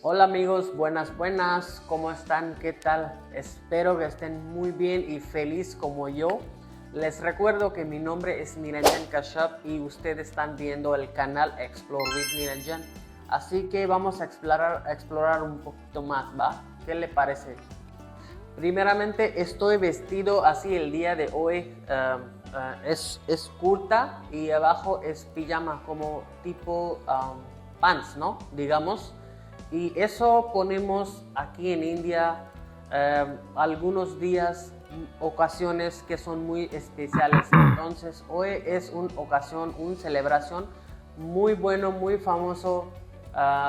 Hola amigos, buenas, ¿cómo están? ¿Qué tal? Espero que estén muy bien y feliz como yo. Les recuerdo que mi nombre es Niranjan Kashyap y ustedes están viendo el canal Explore with Niranjan. Así que vamos a explorar un poquito más, ¿va? ¿Qué le parece? Primeramente estoy vestido así el día de hoy. Es kurta y abajo es pijama, como tipo pants, ¿no? Digamos. Y eso ponemos aquí en India algunos días, ocasiones que son muy especiales. Entonces hoy es una ocasión, una celebración muy bueno, muy famoso,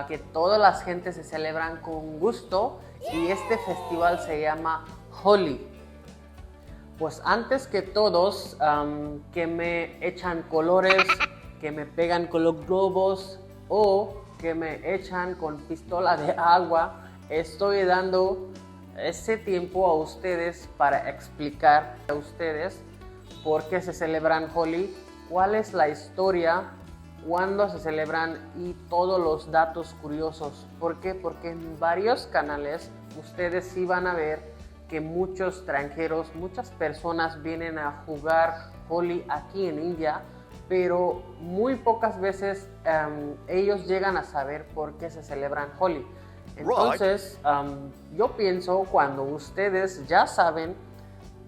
que todas las gentes se celebran con gusto y este festival se llama Holi. Pues antes que todos, que me echan colores, que me pegan con los globos o que me echan con pistola de agua, estoy dando ese tiempo a ustedes para explicar a ustedes por qué se celebran Holi, cuál es la historia, cuándo se celebran y todos los datos curiosos. ¿Por qué? Porque en varios canales ustedes sí van a ver que muchos extranjeros, muchas personas vienen a jugar Holi aquí en India, pero muy pocas veces ellos llegan a saber por qué se celebran Holi. Entonces, yo pienso cuando ustedes ya saben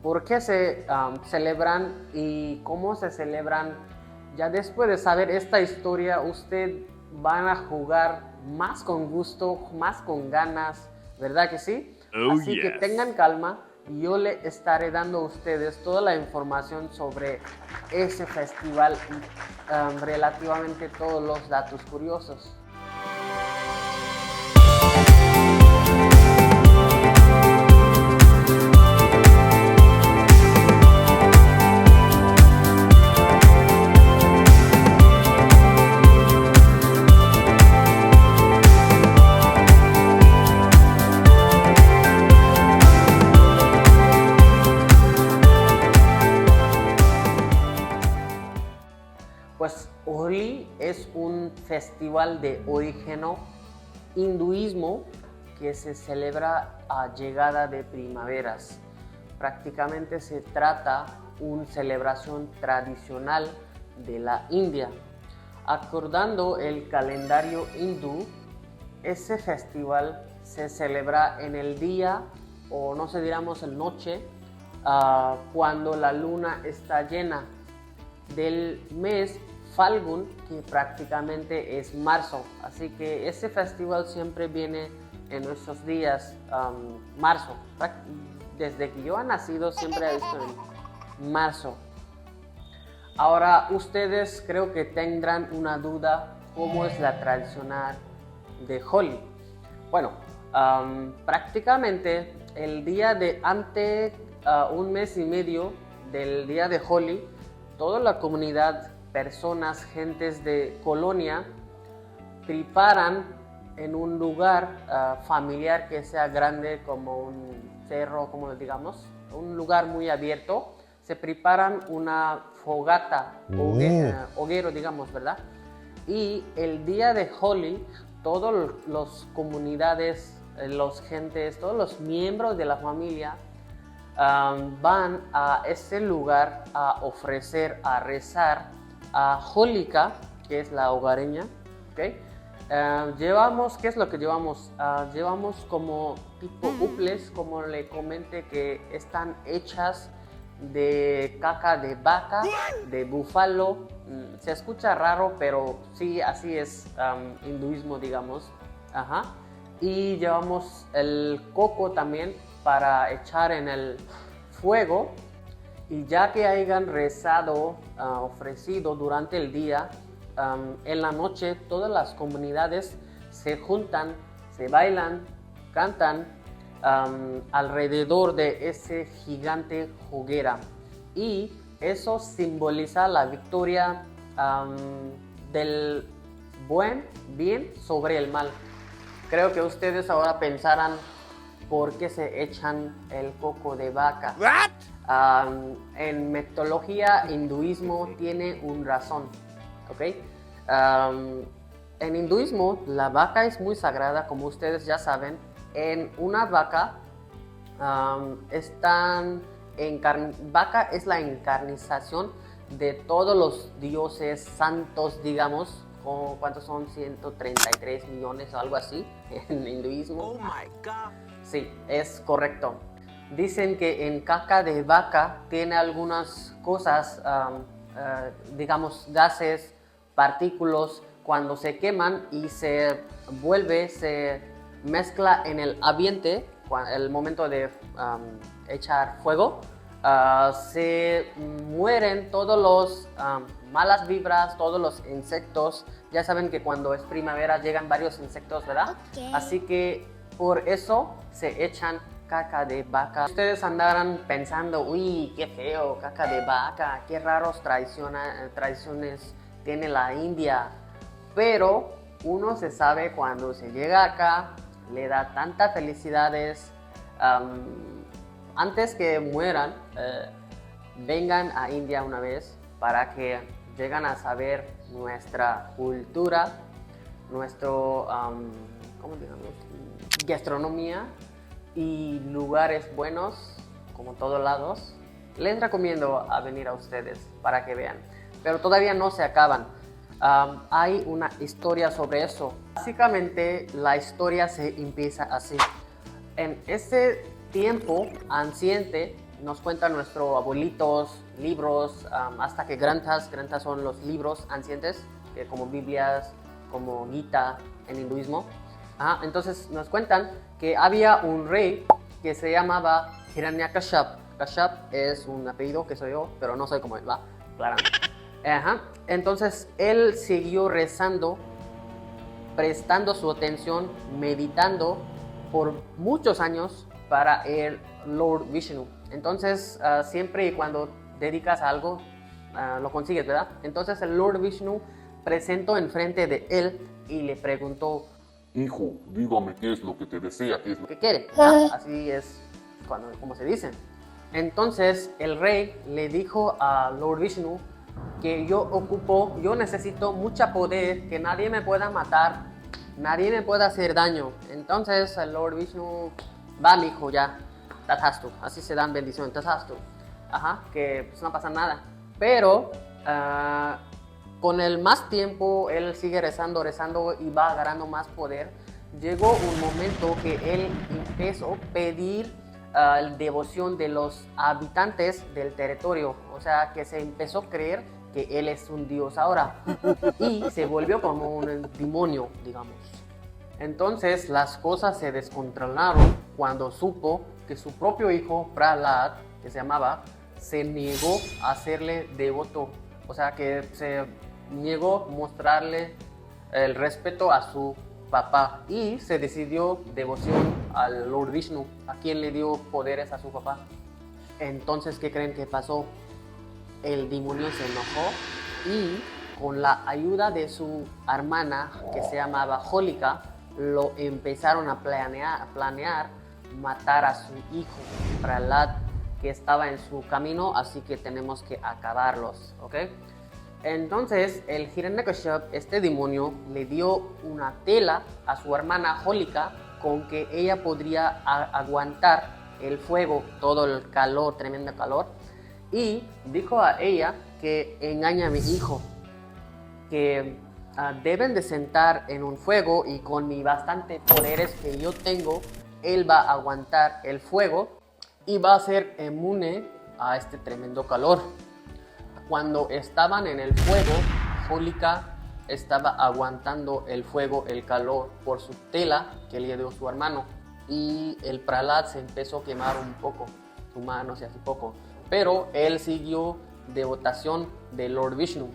por qué se celebran y cómo se celebran, ya después de saber esta historia, ustedes van a jugar más con gusto, más con ganas, ¿verdad que sí? Oh, Así que yes. tengan calma y yo le estaré dando a ustedes toda la información sobre ese festival y relativamente todos los datos curiosos. Pues Holi es un festival de origen hinduismo que se celebra a llegada de primaveras. Prácticamente se trata de una celebración tradicional de la India. Acordando el calendario hindú, ese festival se celebra en el día, o no sé, diríamos el noche, cuando la luna está llena del mes Falgun, que prácticamente es marzo. Así que ese festival siempre viene en nuestros días, marzo. Desde que yo he nacido siempre he visto en marzo. Ahora ustedes creo que tendrán una duda cómo es la tradicional de Holi. Bueno, prácticamente el día de ante un mes y medio del día de Holi, toda la comunidad, personas, gentes de colonia, preparan en un lugar familiar que sea grande, como un cerro, como digamos, un lugar muy abierto. Se preparan una fogata, hoguero, digamos, ¿verdad? Y el día de Holi, todas las comunidades, los gentes, todos los miembros de la familia van a ese lugar a ofrecer, a rezar a Holika, que es la hogareña, ¿okay? Llevamos, ¿qué es lo que llevamos? Llevamos como tipo uples, como le comenté, que están hechas de caca de vaca, de búfalo. Se escucha raro, pero sí, así es hinduismo, digamos. Ajá. Y llevamos el coco también para echar en el fuego. Y ya que hayan rezado, ofrecido durante el día, en la noche todas las comunidades se juntan, se bailan, cantan alrededor de ese gigante hoguera. Y eso simboliza la victoria del bien sobre el mal. Creo que ustedes ahora pensarán por qué se echan el coco de vaca. What? En mitología hinduismo tiene una razón, ¿ok? En hinduismo, la vaca es muy sagrada, como ustedes ya saben. En una vaca vaca es la encarnización de todos los dioses santos, digamos. ¿Cuántos son? 133 millones o algo así en hinduismo. Oh my God. Sí, es correcto. Dicen que en caca de vaca tiene algunas cosas, digamos, gases, partículas, cuando se queman y se mezcla en el ambiente, el momento de echar fuego, se mueren todos los malas vibras, todos los insectos. Ya saben que cuando es primavera llegan varios insectos, ¿verdad? Okay. Así que por eso se echan caca de vaca. Ustedes andarán pensando, uy, qué feo, caca de vaca, qué raros tradiciones tiene la India. Pero uno se sabe cuando se llega acá, le da tantas felicidades. Antes que mueran, vengan a India una vez para que lleguen a saber nuestra cultura, nuestro, ¿cómo digamos? Gastronomía y lugares buenos, como todos lados. Les recomiendo a venir a ustedes para que vean. Pero todavía no se acaban. Hay una historia sobre eso. Básicamente la historia se empieza así. En ese tiempo anciente, nos cuentan nuestros abuelitos, libros, hasta que granthas son los libros ancientes, como Biblias, como Gita en hinduismo. Entonces nos cuentan que había un rey que se llamaba Hiranyakashipu. Kashyap es un apellido que soy yo, pero no soy como él, ¿va? Claramente. Entonces él siguió rezando, prestando su atención, meditando por muchos años para el Lord Vishnu. Entonces siempre y cuando dedicas a algo, lo consigues, ¿verdad? Entonces el Lord Vishnu presentó enfrente de él y le preguntó: hijo, dígame qué es lo que te desea, qué es lo ¿qué quiere? Así es como se dice. Entonces el rey le dijo a Lord Vishnu que yo necesito mucho poder, que nadie me pueda matar, nadie me pueda hacer daño. Entonces el Lord Vishnu, va mi hijo, ya, tathastu, así se dan bendiciones, tathastu, que pues no pasa nada. Pero con el más tiempo, él sigue rezando y va agarrando más poder. Llegó un momento que él empezó a pedir devoción de los habitantes del territorio, o sea, que se empezó a creer que él es un dios ahora y se volvió como un demonio, digamos. Entonces las cosas se descontrolaron cuando supo que su propio hijo, Prahlad, que se llamaba, se negó a hacerle devoto, o sea, que se negó a mostrarle el respeto a su papá y se decidió devoción al Lord Vishnu, a quien le dio poderes a su papá. Entonces, ¿qué creen que pasó? El demonio se enojó y con la ayuda de su hermana, que se llamaba Holika, lo empezaron a planear matar a su hijo Prahlad, que estaba en su camino, así que tenemos que acabarlos, ¿ok? Entonces el Hiranyakashipu, este demonio, le dio una tela a su hermana Holika con que ella podría aguantar el fuego, todo el calor, tremendo calor, y dijo a ella que engaña a mi hijo, que deben de sentar en un fuego y con mis bastantes poderes que yo tengo, él va a aguantar el fuego y va a ser inmune a este tremendo calor. Cuando estaban en el fuego, Holika estaba aguantando el fuego, el calor, por su tela que le dio su hermano. Y el Prahlad se empezó a quemar un poco, su mano se hace poco. Pero él siguió devotación de Lord Vishnu.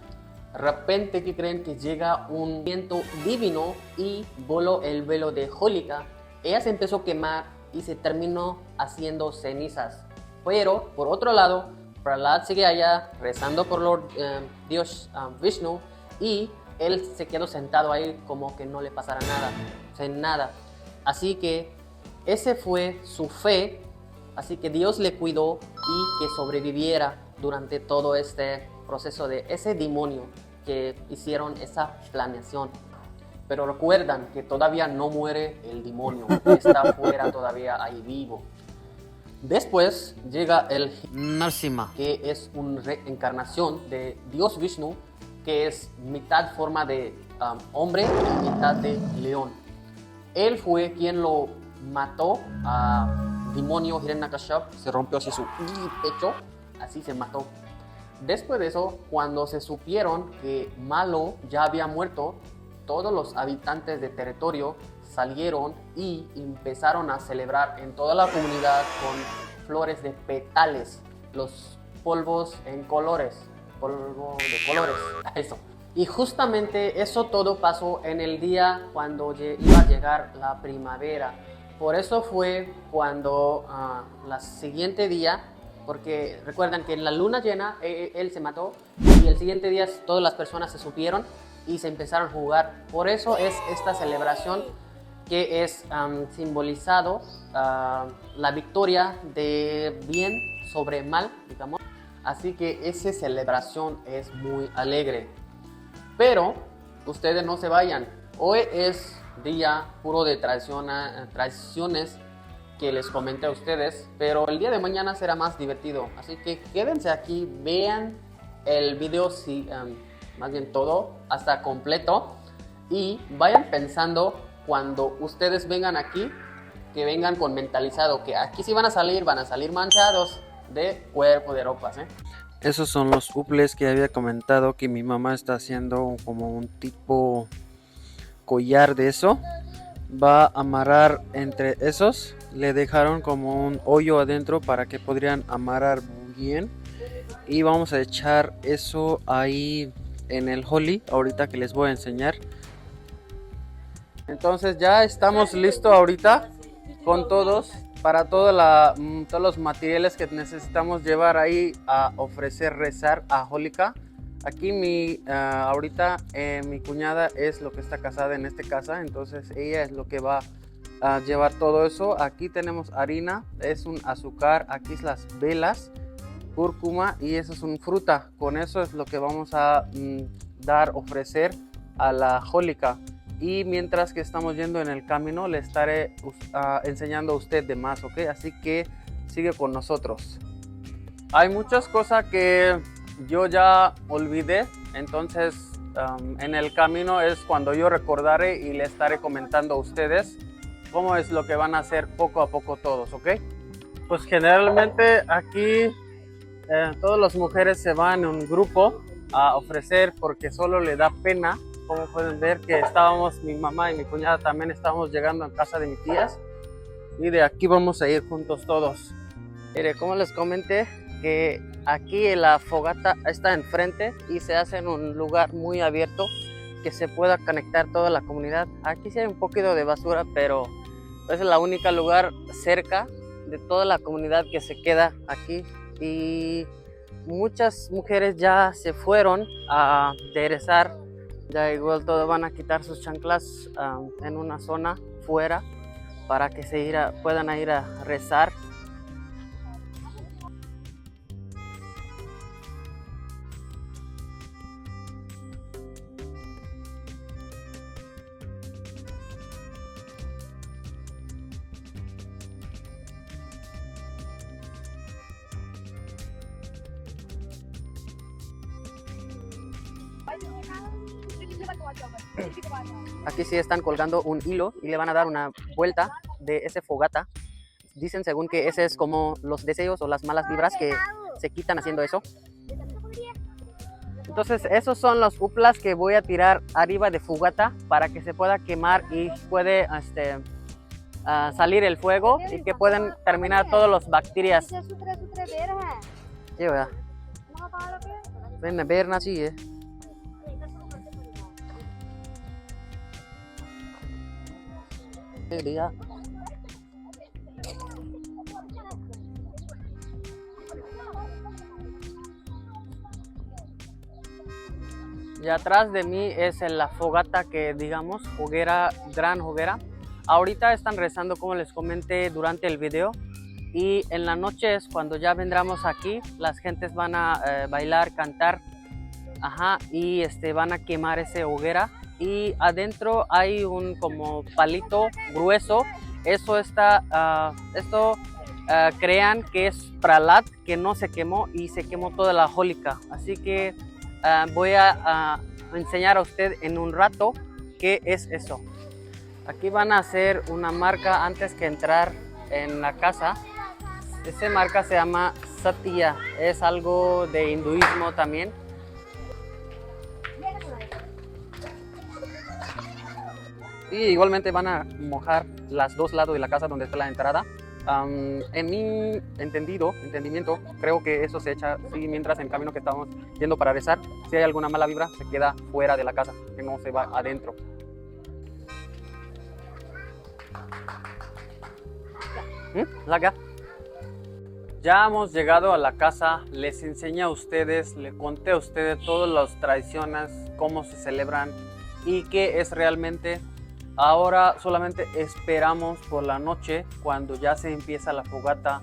De repente, ¿qué creen? Que llega un viento divino y voló el velo de Holika. Ella se empezó a quemar y se terminó haciendo cenizas. Pero, por otro lado, Prahlad sigue allá rezando por Lord Dios Vishnu y él se quedó sentado ahí como que no le pasara nada, sin nada. Así que ese fue su fe, así que Dios le cuidó y que sobreviviera durante todo este proceso de ese demonio que hicieron esa planeación. Pero recuerdan que todavía no muere el demonio, está afuera todavía ahí vivo. Después llega el Narasimha, que es una reencarnación de Dios Vishnu, que es mitad forma de hombre y mitad de león. Él fue quien lo mató a demonio Hiranyakashipu, se rompió así su pecho, así se mató. Después de eso, cuando se supieron que Malo ya había muerto, todos los habitantes del territorio salieron y empezaron a celebrar en toda la comunidad con flores de petales, los polvos en colores, polvo de colores, eso. Y justamente eso todo pasó en el día cuando iba a llegar la primavera. Por eso fue cuando el siguiente día, porque recuerdan que en la luna llena él se mató y el siguiente día todas las personas se supieron y se empezaron a jugar. Por eso es esta celebración que es simbolizado la victoria de bien sobre mal, digamos. Así que esa celebración es muy alegre. Pero ustedes no se vayan. Hoy es día puro de tradiciones que les comenté a ustedes, pero el día de mañana será más divertido. Así que quédense aquí, vean el video, más bien todo, hasta completo, y vayan pensando cuando ustedes vengan aquí, que vengan con mentalizado que aquí sí van a salir manchados de cuerpo, de ropas, ¿eh? Esos son los uples que había comentado que mi mamá está haciendo como un tipo collar de eso. Va a amarrar entre esos. Le dejaron como un hoyo adentro para que podrían amarrar bien. Y vamos a echar eso ahí en el holly, ahorita que les voy a enseñar. Entonces ya estamos listos ahorita con todos. Para todos los materiales que necesitamos llevar ahí a ofrecer, rezar a Holika. Aquí ahorita mi cuñada es lo que está casada en esta casa, entonces ella es lo que va a llevar todo eso. Aquí tenemos harina, es un azúcar, aquí es las velas, cúrcuma y eso es una fruta. Con eso es lo que vamos a ofrecer a la Holika. Y mientras que estamos yendo en el camino, le estaré enseñando a usted de más, ¿ok? Así que sigue con nosotros. Hay muchas cosas que yo ya olvidé, entonces en el camino es cuando yo recordaré y le estaré comentando a ustedes cómo es lo que van a hacer poco a poco todos, ¿ok? Pues generalmente aquí todas las mujeres se van en un grupo a ofrecer porque solo le da pena. Como pueden ver que mi mamá y mi cuñada también estábamos llegando a casa de mis tías y de aquí vamos a ir juntos todos. Mire, como les comenté que aquí la fogata está enfrente y se hace en un lugar muy abierto que se pueda conectar toda la comunidad. Aquí sí hay un poquito de basura, pero es el único lugar cerca de toda la comunidad que se queda aquí y muchas mujeres ya se fueron a rezar. Ya igual todos van a quitar sus chanclas en una zona fuera para que puedan ir a rezar. Aquí sí están colgando un hilo y le van a dar una vuelta de ese fogata. Dicen según que ese es como los deseos o las malas vibras que se quitan haciendo eso. Entonces esos son los uplas que voy a tirar arriba de fogata para que se pueda quemar y puede salir el fuego y que puedan terminar todas las bacterias. Ven a ver así, Y atrás de mí es la fogata que digamos, gran hoguera. Ahorita están rezando como les comenté durante el video. Y en la noche es cuando ya vendremos aquí, las gentes van a bailar, cantar. Y van a quemar esa hoguera y adentro hay un como palito grueso. Eso crean que es pralat, que no se quemó y se quemó toda la hólica. Así que voy a enseñar a usted en un rato qué es eso. Aquí van a hacer una marca antes que entrar en la casa. Esa marca se llama Satya, es algo de hinduismo también. Y igualmente van a mojar los dos lados de la casa donde está la entrada. En mi entendimiento, creo que eso se echa sí, mientras en camino que estamos yendo para rezar. Si hay alguna mala vibra, se queda fuera de la casa, que no se va adentro. Laga. Ya hemos llegado a la casa, les enseñé a ustedes, les conté a ustedes todas las tradiciones, cómo se celebran y qué es realmente. Ahora solamente esperamos por la noche, cuando ya se empieza la fogata.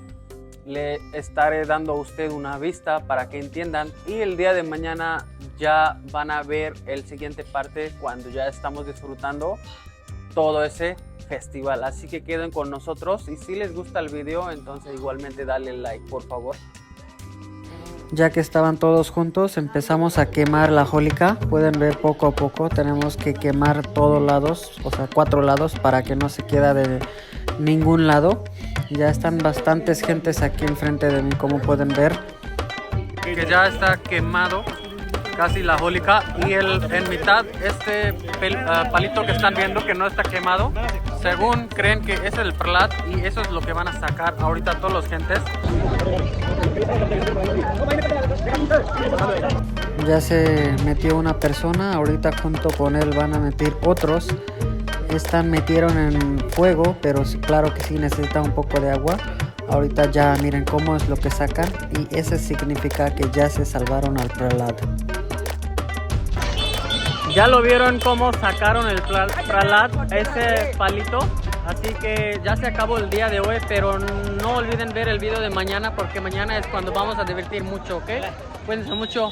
Le estaré dando a usted una vista para que entiendan, y el día de mañana ya van a ver el siguiente parte cuando ya estamos disfrutando todo ese festival. Así que queden con nosotros, y si les gusta el video, entonces igualmente dale like, por favor. Ya que estaban todos juntos, empezamos a quemar la hólica. Pueden ver poco a poco, tenemos que quemar todos lados, o sea 4 lados, para que no se quede de ningún lado. Ya están bastantes gentes aquí enfrente de mí, como pueden ver. Que ya está quemado casi la hólica, y en mitad este palito que están viendo que no está quemado, según creen que es el pralat, y eso es lo que van a sacar ahorita todos los gentes. Ya se metió una persona, ahorita junto con él van a meter otros. Metieron en fuego, pero claro que sí necesita un poco de agua. Ahorita ya miren cómo es lo que sacan, y eso significa que ya se salvaron al pralat. Ya lo vieron cómo sacaron el pralat, ese palito. Así que ya se acabó el día de hoy, pero no olviden ver el video de mañana, porque mañana es cuando vamos a divertir mucho, ¿ok? Cuídense mucho.